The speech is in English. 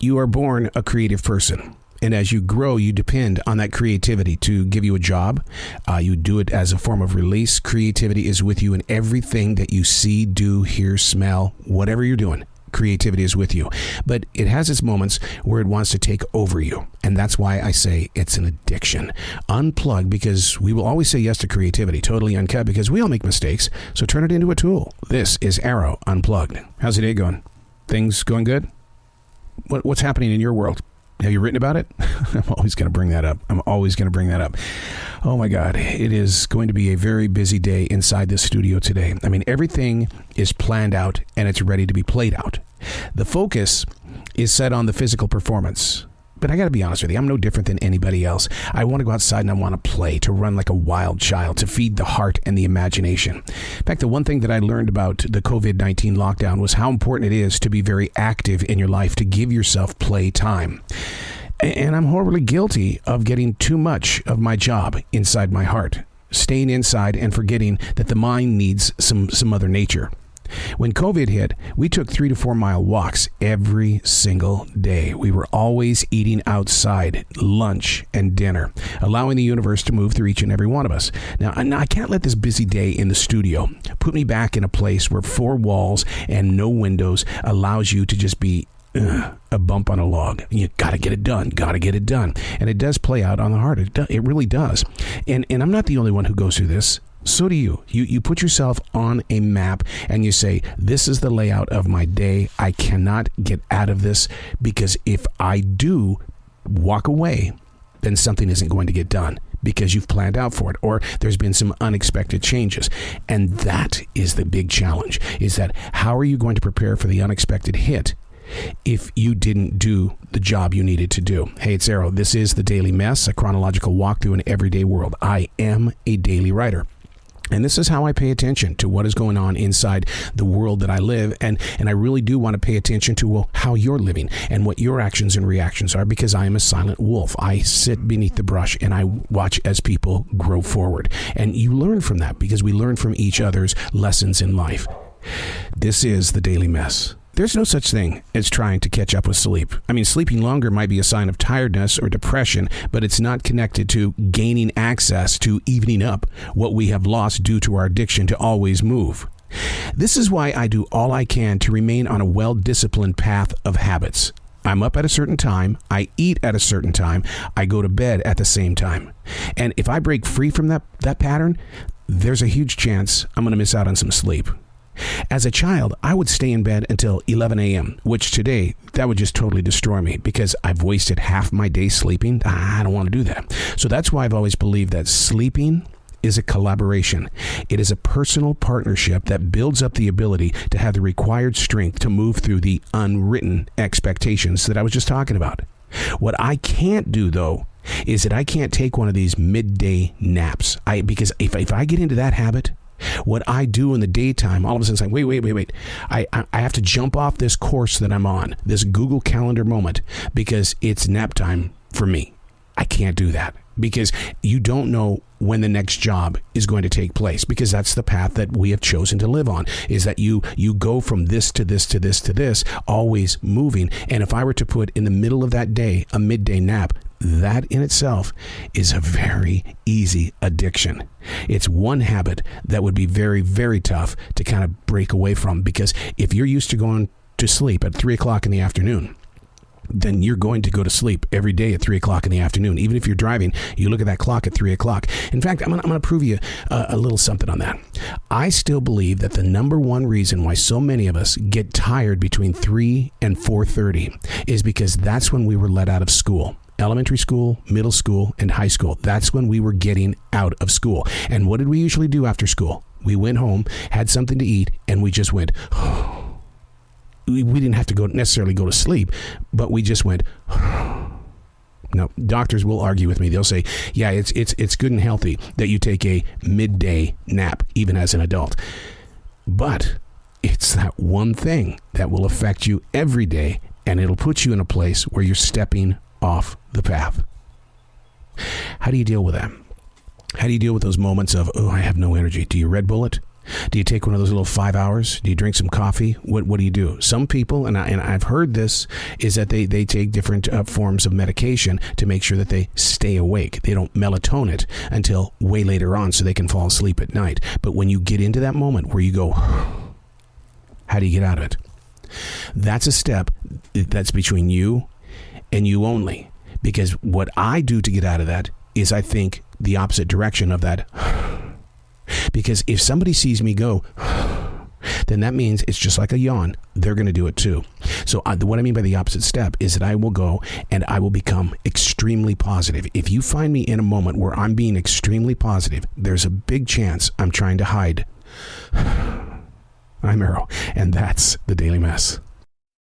You are born a creative person. And as you grow, you depend on that creativity to give you a job. You do it as a form of release. Creativity is with you in everything that you see, do, hear, smell, whatever you're doing. Creativity is with you. But it has its moments where it wants to take over you. And that's why I say it's an addiction. Unplug, because we will always say yes to creativity. Totally uncut, because we all make mistakes. So turn it into a tool. This is Arroe Unplugged. How's the day going? Things going good? What's happening in your world? Have you written about it? I'm always going to bring that up. Oh my God. It is going to be a very busy day inside this studio today. I mean, everything is planned out and it's ready to be played out. The focus is set on the physical performance. But I got to be honest with you, I'm no different than anybody else. I want to go outside and I want to play, to run like a wild child, to feed the heart and the imagination. In fact, the one thing that I learned about the COVID-19 lockdown was how important it is to be very active in your life, to give yourself play time. And I'm horribly guilty of getting too much of my job inside my heart, staying inside and forgetting that the mind needs some other nature. When COVID hit, we took 3 to 4 mile walks every single day. We were always eating outside, lunch and dinner, allowing the universe to move through each and every one of us. Now, I can't let this busy day in the studio put me back in a place where 4 walls and no windows allows you to just be a bump on a log. You got to get it done. And it does play out on the heart. It really does. And I'm not the only one who goes through this. So do you. You put yourself on a map and you say, this is the layout of my day. I cannot get out of this, because if I do walk away, then something isn't going to get done because you've planned out for it, or there's been some unexpected changes. And that is the big challenge, is that how are you going to prepare for the unexpected hit if you didn't do the job you needed to do? Hey, it's Arroe. This is The Daily Mess, a chronological walk through an everyday world. I am a daily writer. And this is how I pay attention to what is going on inside the world that I live. And I really do want to pay attention to how you're living and what your actions and reactions are, because I am a silent wolf. I sit beneath the brush and I watch as people grow forward. And you learn from that, because we learn from each other's lessons in life. This is The Daily Mess. There's no such thing as trying to catch up with sleep. I mean, sleeping longer might be a sign of tiredness or depression, but it's not connected to gaining access to evening up what we have lost due to our addiction to always move. This is why I do all I can to remain on a well-disciplined path of habits. I'm up at a certain time, I eat at a certain time, I go to bed at the same time. And if I break free from that pattern, there's a huge chance I'm going to miss out on some sleep. As a child, I would stay in bed until 11 a.m., which today, that would just totally destroy me, because I've wasted half my day sleeping. I don't want to do that. So that's why I've always believed that sleeping is a collaboration. It is a personal partnership that builds up the ability to have the required strength to move through the unwritten expectations that I was just talking about. What I can't do, though, is that I can't take one of these midday naps. Because if I get into that habit, what I do in the daytime, all of a sudden it's like, wait. I have to jump off this course that I'm on, this Google Calendar moment, because it's nap time for me. I can't do that, because you don't know when the next job is going to take place, because that's the path that we have chosen to live on, is that you go from this to this to this to this, always moving. And if I were to put in the middle of that day a midday nap, that in itself is a very easy addiction. It's one habit that would be very, very tough to kind of break away from, because if you're used to going to sleep at 3 o'clock in the afternoon, then you're going to go to sleep every day at 3 o'clock in the afternoon. Even if you're driving, you look at that clock at 3 o'clock. In fact, I'm going to prove you a little something on that. I still believe that the number one reason why so many of us get tired between 3 and 4:30 is because that's when we were let out of school. Elementary school, middle school, and high school. That's when we were getting out of school. And what did we usually do after school? We went home, had something to eat, and we just went, we didn't have to necessarily go to sleep, but we just went. Now, doctors will argue with me. They'll say, yeah, it's good and healthy that you take a midday nap, even as an adult. But it's that one thing that will affect you every day, and it'll put you in a place where you're stepping off the path. How do you deal with that? How do you deal with those moments of, I have no energy? Do you Red Bull it? Do you take one of those little 5 hours? Do you drink some coffee? What do you do? Some people, and I've heard this, is that they take different forms of medication to make sure that they stay awake. They don't melatonin it until way later on so they can fall asleep at night. But when you get into that moment where you go, how do you get out of it? That's a step that's between you and you only. Because what I do to get out of that is I think the opposite direction of that. Because if somebody sees me go, then that means it's just like a yawn. They're going to do it too. So what I mean by the opposite step is that I will go and I will become extremely positive. If you find me in a moment where I'm being extremely positive, there's a big chance I'm trying to hide. I'm Arroe, and that's the Daily Mess.